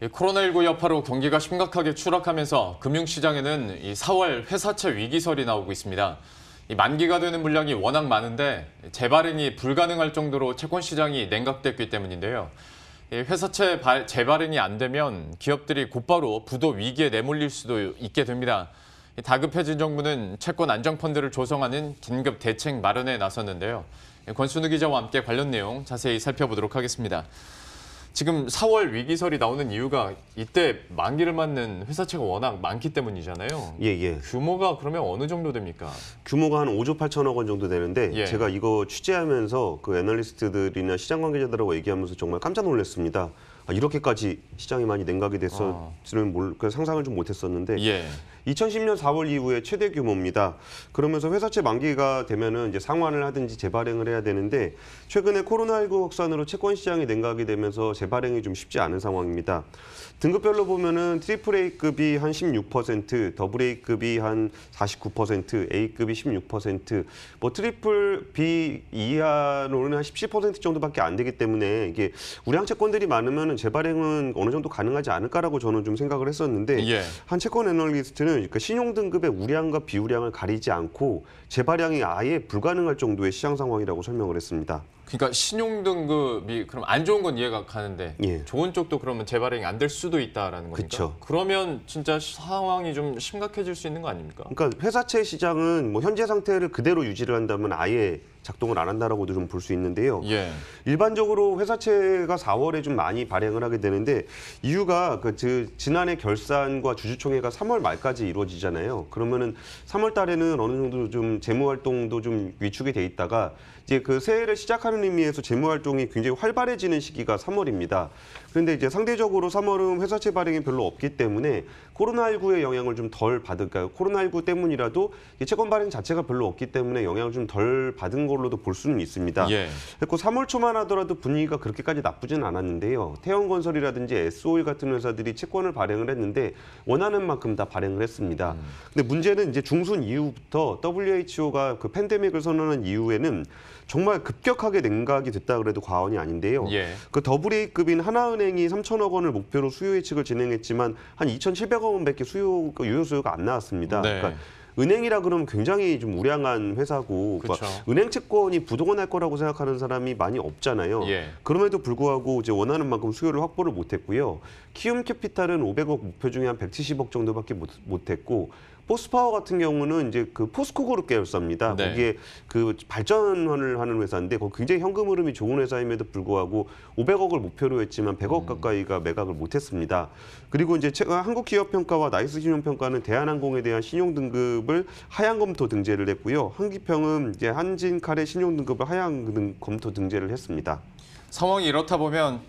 이 코로나19 여파로 경기가 심각하게 추락하면서 금융시장에는 이 4월 회사채 위기설이 나오고 있습니다. 이 만기가 되는 물량이 워낙 많은데 재발행이 불가능할 정도로 채권 시장이 냉각됐기 때문인데요. 이 회사채 재발행이 안 되면 기업들이 곧바로 부도 위기에 내몰릴 수도 있게 됩니다. 다급해진 정부는 채권 안정펀드를 조성하는 긴급 대책 마련에 나섰는데요. 권순우 기자와 함께 관련 내용 자세히 살펴보도록 하겠습니다. 지금 4월 위기설이 나오는 이유가 이때 만기를 맞는 회사채가 워낙 많기 때문이잖아요. 예. 규모가 그러면 어느 정도 됩니까? 규모가 한 5조 8천억 원 정도 되는데 예. 제가 이거 취재하면서 그 애널리스트들이나 시장 관계자들하고 얘기하면서 정말 깜짝 놀랐습니다. 이렇게까지 시장이 많이 냉각이 됐을지는 상상을 좀 못했었는데 예. 2010년 4월 이후에 최대 규모입니다. 그러면서 회사채 만기가 되면은 이제 상환을 하든지 재발행을 해야 되는데 최근에 코로나19 확산으로 채권 시장이 냉각이 되면서 재발행이 좀 쉽지 않은 상황입니다. 등급별로 보면은 트리플 A급이 한 16%, 더블 A급이 한 49%, A급이 16%, 뭐 트리플 B 이하로는 한 17% 정도밖에 안 되기 때문에 이게 우량 채권들이 많으면 재발행은 어느 정도 가능하지 않을까라고 저는 좀 생각을 했었는데 예. 한 채권 애널리스트는 그러니까 신용 등급의 우량과 비우량을 가리지 않고 재발행이 아예 불가능할 정도의 시장 상황이라고 설명을 했습니다. 그러니까 신용 등급이 그럼 안 좋은 건 이해가 가는데 예. 좋은 쪽도 그러면 재발행이 안 될 수도 있다라는 겁니까? 그쵸. 그러면 진짜 상황이 좀 심각해질 수 있는 거 아닙니까? 그러니까 회사채 시장은 뭐 현재 상태를 그대로 유지를 한다면 아예 작동을 안 한다라고도 좀 볼 수 있는데요. 예. 일반적으로 회사채가 4월에 좀 많이 발행을 하게 되는데 이유가 지난해 결산과 주주총회가 3월 말까지 이루어지잖아요. 그러면은 3월 달에는 어느 정도 좀 재무 활동도 좀 위축이 돼 있다가 이제 그 새해를 시작하는 의미에서 재무 활동이 굉장히 활발해지는 시기가 3월입니다. 그런데 이제 상대적으로 3월은 회사채 발행이 별로 없기 때문에 코로나19의 영향을 좀 덜 받을까요? 코로나19 때문이라도 채권 발행 자체가 별로 없기 때문에 영향을 좀 덜 받은 걸로도 볼 수는 있습니다. 예. 그리고 3월 초만 하더라도 분위기가 그렇게까지 나쁘진 않았는데요. 태형건설이라든지 SO일 같은 회사들이 채권을 발행을 했는데 원하는 만큼 다 발행을 했습니다. 근데 문제는 이제 중순 이후부터 WHO가 그 팬데믹을 선언한 이후에는 정말 급격하게 냉각이 됐다 그래도 과언이 아닌데요. 예. 그 더블 A급인 하나은행이 3천억 원을 목표로 수요 예측을 진행했지만 한 2,700억 원밖에 유효 수요가 안 나왔습니다. 네. 그러니까 은행이라 그러면 굉장히 좀 우량한 회사고 그렇죠. 은행 채권이 부도가 날 거라고 생각하는 사람이 많이 없잖아요. 예. 그럼에도 불구하고 이제 원하는 만큼 수요를 확보를 못했고요. 키움 캐피탈은 500억 목표 중에 한 170억 정도밖에 못했고 포스파워 같은 경우는 이제 그 포스코 그룹 계열사입니다. 네. 거기에 그 발전을 하는 회사인데 거기 굉장히 현금 흐름이 좋은 회사임에도 불구하고 500억을 목표로 했지만 100억 가까이가 매각을 못했습니다. 그리고 이제 한국기업평가와 나이스신용평가는 대한항공에 대한 신용 등급을 하향 검토 등재를 했고요. 한기평은 이제 한진칼의 신용 등급을 하향 검토 등재를 했습니다. 상황이 이렇다 보면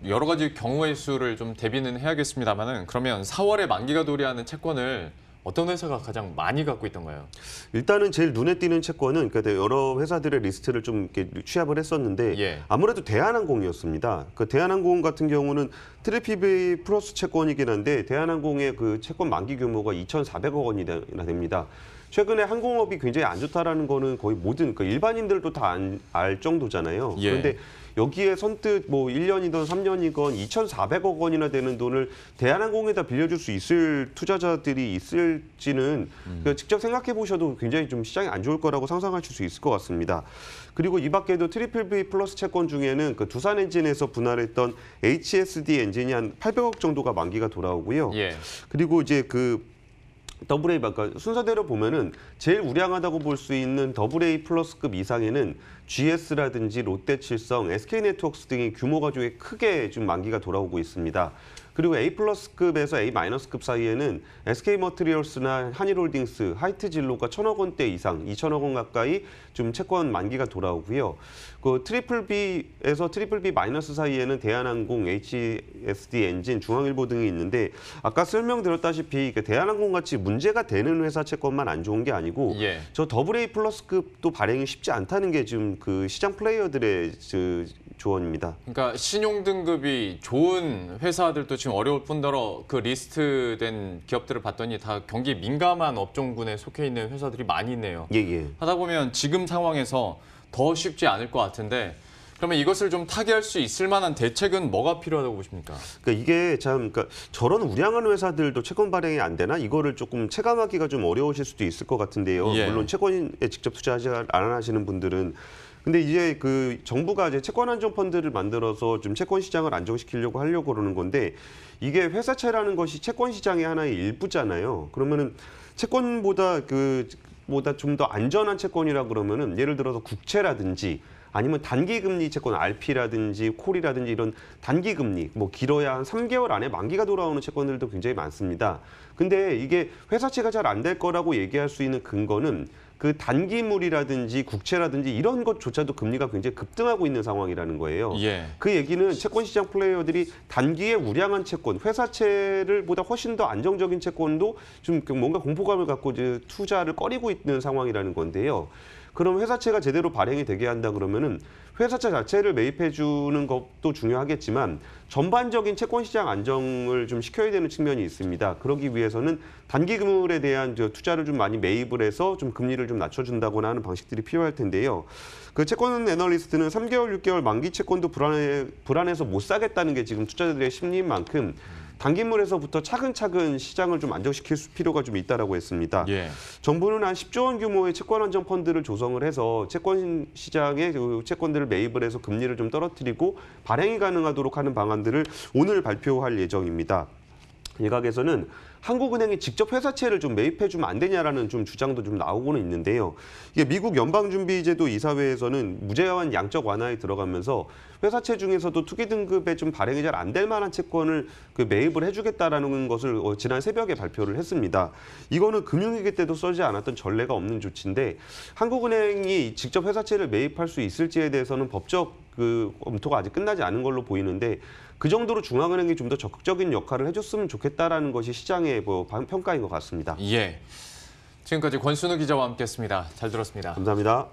여러 가지 경우의 수를 좀 대비는 해야겠습니다만은 그러면 4월에 만기가 도래하는 채권을 어떤 회사가 가장 많이 갖고 있던가요? 일단은 제일 눈에 띄는 채권은 그러니까 여러 회사들의 리스트를 좀 이렇게 취합을 했었는데 예. 아무래도 대한항공이었습니다. 그 대한항공 같은 경우는 트리플 플러스 채권이긴 한데 대한항공의 그 채권 만기 규모가 2,400억 원이나 됩니다. 최근에 항공업이 굉장히 안 좋다라는 거는 거의 모든 그러니까 일반인들도 다 알 정도잖아요. 예. 그런데 여기에 선뜻 뭐 1년이든 3년이건 2,400억 원이나 되는 돈을 대한항공에다 빌려줄 수 있을 투자자들이 있을지는 직접 생각해 보셔도 굉장히 좀 시장이 안 좋을 거라고 상상하실 수 있을 것 같습니다. 그리고 이 밖에도 트리플 B 플러스 채권 중에는 그 두산 엔진에서 분할했던 HSD 엔진이 한 800억 정도가 만기가 돌아오고요. 예. 그리고 이제 그 더블 A 그러니까 순서대로 보면은 제일 우량하다고 볼 수 있는 더블 A 플러스급 이상에는 GS라든지 롯데칠성, SK네트워크스 등이 규모가 좀 크게 좀 만기가 돌아오고 있습니다. 그리고 A 플러스급에서 A 마이너스급 사이에는 SK머티리얼스나 한일홀딩스, 하이트진로가 1,000억 원대 이상, 2,000억 원 가까이 좀 채권 만기가 돌아오고요. 그 트리플 B에서 트리플 B 마이너스 사이에는 대한항공, HSD 엔진, 중앙일보 등이 있는데 아까 설명드렸다시피 대한항공 같이 문제가 되는 회사 채권만 안 좋은 게 아니고 예. 저 더블 A 플러스급도 발행이 쉽지 않다는 게 지금 그 시장 플레이어들의 조언입니다. 그러니까 신용 등급이 좋은 회사들도 지금 어려울 뿐더러 그 리스트된 기업들을 봤더니 다 경기 민감한 업종군에 속해 있는 회사들이 많이 있네요. 예. 하다 보면 지금 상황에서 더 쉽지 않을 것 같은데 그러면 이것을 좀 타개할 수 있을 만한 대책은 뭐가 필요하다고 보십니까? 그러니까 이게 참 그러니까 저런 우량한 회사들도 채권 발행이 안 되나 이거를 조금 체감하기가 좀 어려우실 수도 있을 것 같은데요. 예. 물론 채권에 직접 투자하지 안 하시는 분들은 근데 이제 그 정부가 이제 채권 안정 펀드를 만들어서 좀 채권 시장을 안정시키려고 하려고 그러는 건데 이게 회사채라는 것이 채권 시장의 하나의 일부잖아요. 그러면은 채권보다 보다 좀 더 안전한 채권이라 그러면은 예를 들어서 국채라든지 아니면 단기금리 채권 RP라든지 콜이라든지 이런 단기금리 뭐 길어야 한 3개월 안에 만기가 돌아오는 채권들도 굉장히 많습니다. 근데 이게 회사채가 잘 안 될 거라고 얘기할 수 있는 근거는 그 단기물이라든지 국채라든지 이런 것조차도 금리가 굉장히 급등하고 있는 상황이라는 거예요. 예. 그 얘기는 채권 시장 플레이어들이 단기에 우량한 채권, 회사채를 보다 훨씬 더 안정적인 채권도 좀 뭔가 공포감을 갖고 이제 투자를 꺼리고 있는 상황이라는 건데요. 그럼 회사채가 제대로 발행이 되게 한다 그러면은 회사채 자체를 매입해 주는 것도 중요하겠지만 전반적인 채권 시장 안정을 좀 시켜야 되는 측면이 있습니다. 그러기 위해서는 단기금물에 대한 투자를 좀 많이 매입을 해서 좀 금리를 좀 낮춰준다거나 하는 방식들이 필요할 텐데요. 그 채권 애널리스트는 3개월, 6개월 만기 채권도 불안해서 못 사겠다는 게 지금 투자자들의 심리인 만큼 단기물에서부터 차근차근 시장을 좀 안정시킬 필요가 좀 있다라고 했습니다. 예. 정부는 한 10조 원 규모의 채권 안정 펀드를 조성을 해서 채권 시장에 채권들을 매입을 해서 금리를 좀 떨어뜨리고 발행이 가능하도록 하는 방안들을 오늘 발표할 예정입니다. 일각에서는 한국은행이 직접 회사채를 좀 매입해주면 안 되냐라는 좀 주장도 좀 나오고는 있는데요. 이게 미국 연방준비제도 이사회에서는 무제한 양적 완화에 들어가면서 회사채 중에서도 투기 등급에 좀 발행이 잘 안 될 만한 채권을 매입을 해주겠다라는 것을 지난 새벽에 발표를 했습니다. 이거는 금융위기 때도 쓰지 않았던 전례가 없는 조치인데 한국은행이 직접 회사채를 매입할 수 있을지에 대해서는 법적 검토가 아직 끝나지 않은 걸로 보이는데 그 정도로 중앙은행이 좀 더 적극적인 역할을 해줬으면 좋겠다라는 것이 시장의 평가인 것 같습니다. 예. 지금까지 권순우 기자와 함께했습니다. 잘 들었습니다. 감사합니다.